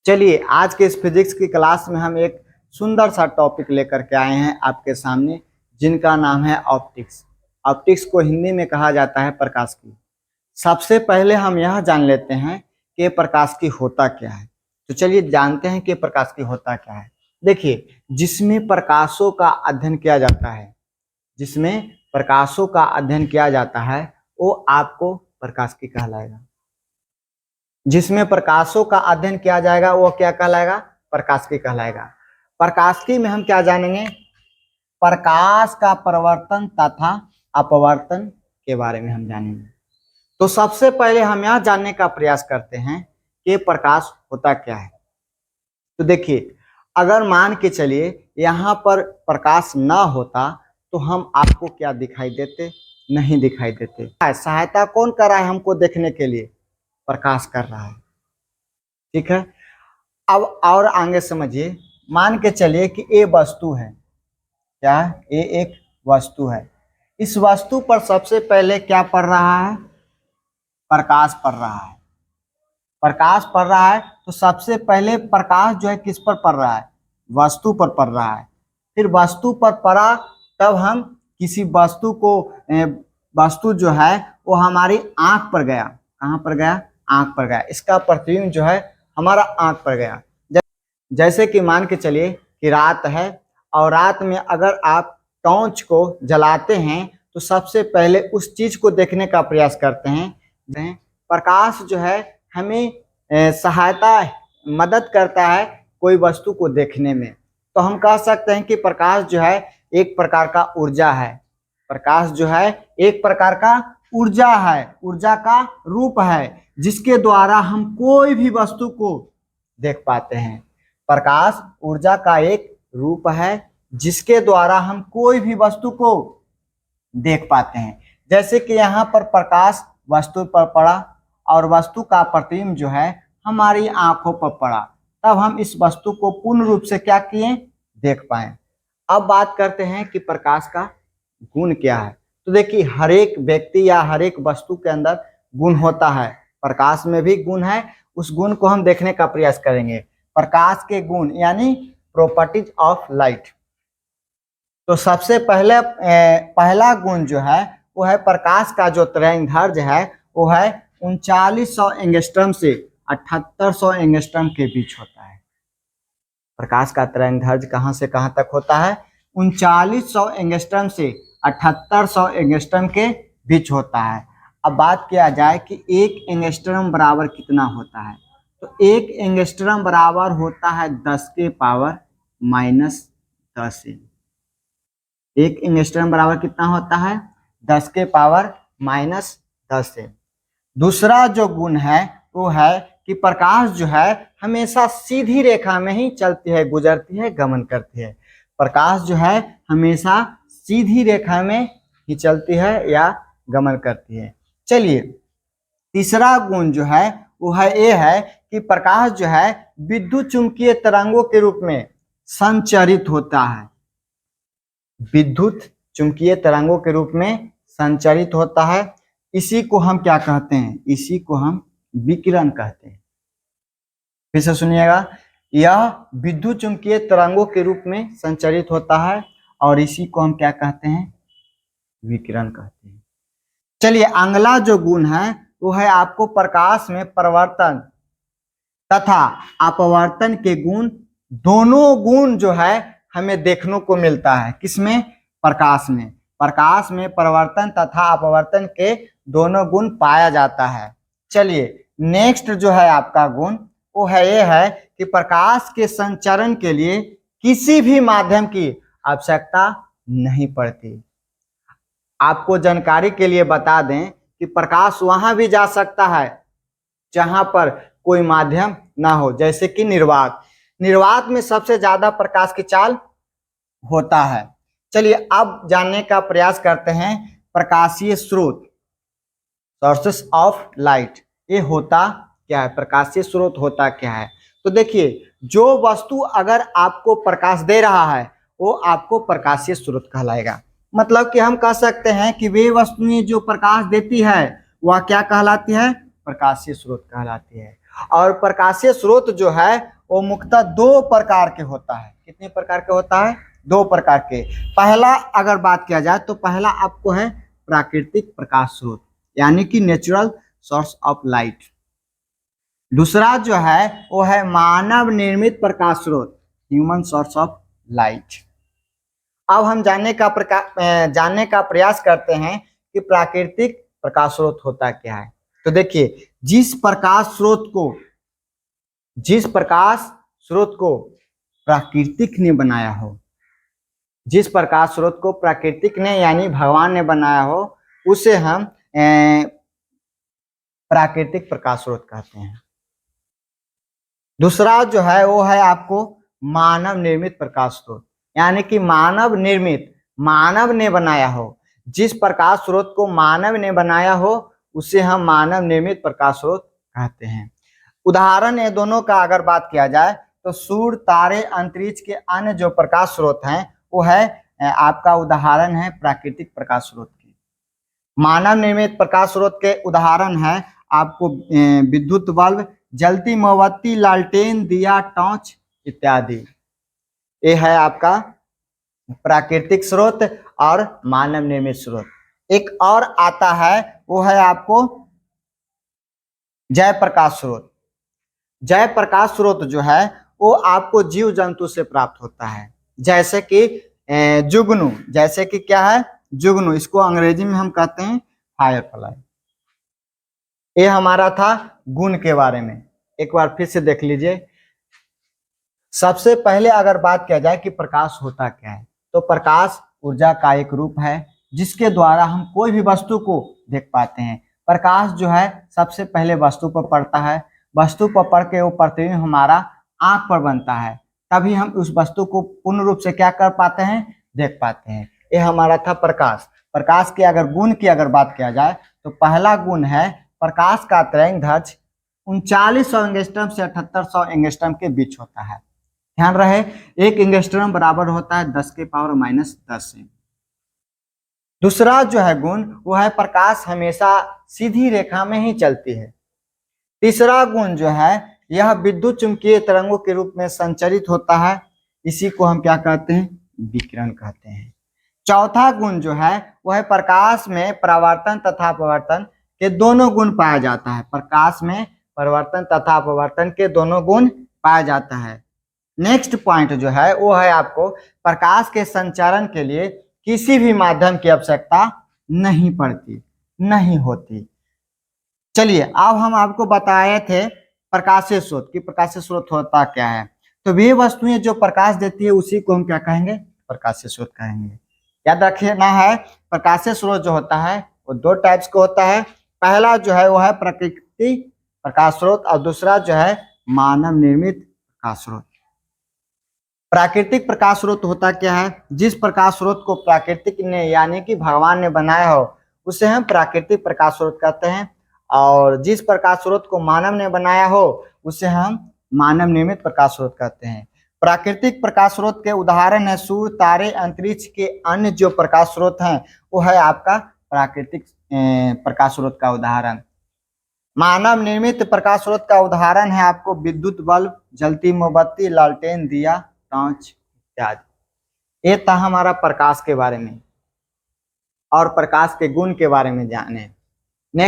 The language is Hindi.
चलिए आज के इस फिजिक्स की क्लास में हम एक सुंदर सा टॉपिक लेकर के आए हैं आपके सामने, जिनका नाम है ऑप्टिक्स। ऑप्टिक्स को हिंदी में कहा जाता है प्रकाश की। सबसे पहले हम यह जान लेते हैं कि प्रकाश की होता क्या है। तो चलिए जानते हैं कि प्रकाश की होता क्या है। देखिए, जिसमें प्रकाशों का अध्ययन किया जाता है, जिसमें प्रकाशों का अध्ययन किया जाता है वो आपको प्रकाश की कहलाएगा। जिसमें प्रकाशों का अध्ययन किया जाएगा वो क्या कहलाएगा? प्रकाश की कहलाएगा। प्रकाश की में हम क्या जानेंगे? प्रकाश का प्रवर्तन तथा अपवर्तन के बारे में हम जानेंगे। तो सबसे पहले हम यह जानने का प्रयास करते हैं कि प्रकाश होता क्या है। तो देखिए, अगर मान के चलिए यहाँ पर प्रकाश ना होता तो हम आपको क्या दिखाई देते? नहीं दिखाई देते। सहायता कौन कर रहा है हमको देखने के लिए? प्रकाश कर रहा है। ठीक है, अब और आगे समझिए। मान के चलिए कि ये वस्तु है। क्या? ये एक वस्तु है। इस वस्तु पर सबसे पहले क्या पड़ रहा है? प्रकाश पड़ रहा है। प्रकाश पड़ रहा है तो सबसे पहले प्रकाश जो है किस पर पड़ रहा है? वस्तु पर पड़ रहा है। फिर वस्तु पर पड़ा तब हम किसी वस्तु को वस्तु जो है वो हमारी आंख पर गया। कहाँ पर गया? आंख पर गया। इसका प्रतिबिंब जो है हमारा आंख पर गया। जैसे कि मान के चलिए कि रात है और रात में अगर आप टॉर्च को जलाते हैं तो सबसे पहले उस चीज को देखने का प्रयास करते हैं। प्रकाश जो है हमें सहायता मदद करता है कोई वस्तु को देखने में। तो हम कह सकते हैं कि प्रकाश जो है एक प्रकार का ऊर्जा है। प्रकाश जो है एक प्रकार का ऊर्जा है, ऊर्जा का रूप है, जिसके द्वारा हम कोई भी वस्तु को देख पाते हैं। प्रकाश ऊर्जा का एक रूप है जिसके द्वारा हम कोई भी वस्तु को देख पाते हैं। जैसे कि यहाँ पर प्रकाश वस्तु पर पड़ा और वस्तु का प्रतिबिंब जो है हमारी आंखों पर पड़ा, तब हम इस वस्तु को पूर्ण रूप से क्या किए? देख पाए। अब बात करते हैं कि प्रकाश का गुण क्या है। तो देखिए, हर एक व्यक्ति या हर एक वस्तु के अंदर गुण होता है। प्रकाश में भी गुण है, उस गुण को हम देखने का प्रयास करेंगे। प्रकाश के गुण यानी प्रॉपर्टीज ऑफ लाइट। तो सबसे पहले पहला गुण जो है वो है प्रकाश का जो तरंगदैर्घ्य है वो है 3900 एंगस्ट्रॉम से 7800 एंगस्ट्रॉम के बीच होता है। प्रकाश का तरंगदैर्घ्य कहाँ से कहाँ तक होता है? 3900 एंगस्ट्रॉम से 7800 एंगस्ट्रॉम के बीच होता है। अब बात किया जाए कि एक एंगस्ट्रॉम बराबर कितना होता है, तो एक एंगस्ट्रॉम बराबर होता है 10 के पावर -10 से। एक एंगस्ट्रॉम बराबर कितना होता है? 10 के पावर -10 से। दूसरा जो गुण है वो है कि प्रकाश जो है हमेशा सीधी रेखा में ही चलती है, गुजरती है, गमन करती है। प्रकाश जो है हमेशा सीधी रेखा में ही चलती है या गमन करती है। चलिए, तीसरा गुण जो है वो है ये है कि प्रकाश जो है विद्युत चुंबकीय तरंगों के रूप में संचरित होता है। विद्युत चुंबकीय तरंगों के रूप में संचरित होता है। इसी को हम क्या कहते हैं? इसी को हम विकिरण कहते हैं। फिर से सुनिएगा, यह विद्युत चुंबकीय तरंगों के रूप में संचरित होता है और इसी को हम क्या कहते हैं? विकिरण कहते हैं। चलिए, अगला जो गुण है वो है आपको प्रकाश में परिवर्तन तथा अपवर्तन के गुण। दोनों गुण जो है हमें देखने को मिलता है। किसमें? प्रकाश में। प्रकाश में परिवर्तन तथा अपवर्तन के दोनों गुण पाया जाता है। चलिए, नेक्स्ट जो है आपका गुण वो है ये है कि प्रकाश के संचरण के लिए किसी भी माध्यम की आवश्यकता नहीं पड़ती। आपको जानकारी के लिए बता दें कि प्रकाश वहां भी जा सकता है जहां पर कोई माध्यम ना हो, जैसे कि निर्वात। निर्वात में सबसे ज्यादा प्रकाश की चाल होता है। चलिए, अब जानने का प्रयास करते हैं प्रकाशीय स्रोत, सोर्सेस ऑफ लाइट। ये होता क्या है? प्रकाशीय स्रोत होता क्या है? तो देखिए, जो वस्तु अगर आपको प्रकाश दे रहा है वो आपको प्रकाशीय स्रोत कहलाएगा। मतलब कि हम कह सकते हैं कि वे वस्तुएं जो प्रकाश देती है वह क्या कहलाती है? प्रकाशीय स्रोत कहलाती है। और प्रकाशीय स्रोत जो है वो मुख्यतः दो प्रकार के होता है। कितने प्रकार के होता है? दो प्रकार के। पहला अगर बात किया जाए तो पहला आपको है प्राकृतिक प्रकाश स्रोत, यानी कि नेचुरल सोर्स ऑफ लाइट। दूसरा जो है वो है मानव निर्मित प्रकाश स्रोत, ह्यूमन सोर्स ऑफ लाइट। अब हम जानने का प्रयास करते हैं कि प्राकृतिक प्रकाश स्रोत होता क्या है। तो देखिए, जिस प्रकाश स्रोत को प्राकृतिक ने बनाया हो, जिस प्रकाश स्रोत को प्राकृतिक ने यानी भगवान ने बनाया हो, उसे हम प्राकृतिक प्रकाश स्रोत कहते हैं। दूसरा जो है वो है आपको मानव निर्मित प्रकाश स्रोत, यानी कि मानव ने बनाया हो। जिस प्रकाश स्रोत को मानव ने बनाया हो उसे हम मानव निर्मित प्रकाश स्रोत कहते हैं। उदाहरण ये दोनों का अगर बात किया जाए तो सूर्य, तारे, अंतरिक्ष के अन्य जो प्रकाश स्रोत हैं वो है आपका उदाहरण है प्राकृतिक प्रकाश स्रोत के। मानव निर्मित प्रकाश स्रोत के उदाहरण है आपको विद्युत बल्ब, जलती मोमबत्ती, लालटेन, दिया, टॉर्च इत्यादि। ये है आपका प्राकृतिक स्रोत और मानव निर्मित स्रोत। एक और आता है वो है आपको जय प्रकाश स्रोत। जय प्रकाश स्रोत जो है वो आपको जीव जंतु से प्राप्त होता है, जैसे कि जुगनू। जैसे कि क्या है? जुगनू। इसको अंग्रेजी में हम कहते हैं फायरफ्लाई। ये हमारा था गुण के बारे में। एक बार फिर से देख लीजिए। सबसे पहले अगर बात किया जाए कि प्रकाश होता क्या है, तो प्रकाश ऊर्जा का एक रूप है जिसके द्वारा हम कोई भी वस्तु को देख पाते हैं। प्रकाश जो है सबसे पहले वस्तु पर पड़ता है, वस्तु पर पड़ के वो प्रतिबिंब हमारा आंख पर बनता है, तभी हम उस वस्तु को पूर्ण रूप से क्या कर पाते हैं? देख पाते हैं। ये हमारा था प्रकाश। प्रकाश के अगर गुण की अगर बात किया जाए तो पहला गुण है प्रकाश का तरंगदैर्घ्य 3900 एंगस्ट्रॉम से 7800 एंगस्ट्रॉम के बीच होता है। ध्यान रहे, एक एंगस्ट्रॉम बराबर होता है 10⁻⁻10 से। दूसरा जो है गुण वो है प्रकाश हमेशा सीधी रेखा में ही चलती है। तीसरा गुण जो है यह विद्युत चुंबकीय तरंगों के रूप में संचरित होता है, इसी को हम क्या कहते हैं? विकिरण कहते हैं। चौथा गुण जो है वह है प्रकाश में परावर्तन तथा अपवर्तन के दोनों गुण पाया जाता है। प्रकाश में परिवर्तन तथा अपवर्तन के दोनों गुण पाया जाता है। नेक्स्ट पॉइंट जो है वो है आपको प्रकाश के संचारण के लिए किसी भी माध्यम की आवश्यकता नहीं होती। चलिए, अब हम आपको बताए थे प्रकाशीय स्रोत की प्रकाशीय स्रोत होता क्या है। तो वे वस्तुएं जो प्रकाश देती है उसी को हम क्या कहेंगे? प्रकाशीय स्रोत कहेंगे। याद रखना है, प्रकाशीय स्रोत जो होता है वो दो टाइप्स का होता है। पहला जो है वो है प्राकृतिक प्रकाश स्रोत और दूसरा जो है मानव निर्मित प्रकाश स्रोत। प्राकृतिक प्रकाश स्रोत होता क्या है? जिस प्रकाश स्रोत को प्राकृतिक ने यानी कि भगवान ने बनाया हो उसे हम प्राकृतिक प्रकाश स्रोत कहते हैं, और जिस प्रकाश स्रोत को मानव ने बनाया हो उसे हम मानव निर्मित प्रकाश स्रोत कहते हैं। प्राकृतिक प्रकाश स्रोत के उदाहरण है सूर्य, तारे, अंतरिक्ष के अन्य जो प्रकाश स्रोत हैं वो है आपका प्राकृतिक प्रकाश स्रोत का उदाहरण। मानव निर्मित प्रकाश स्रोत का उदाहरण है आपको विद्युत बल्ब, जलती मोमबत्ती, लालटेन, दिया, टॉर्च इत्यादि। ये था हमारा प्रकाश के बारे में और प्रकाश के गुण के बारे में जाने।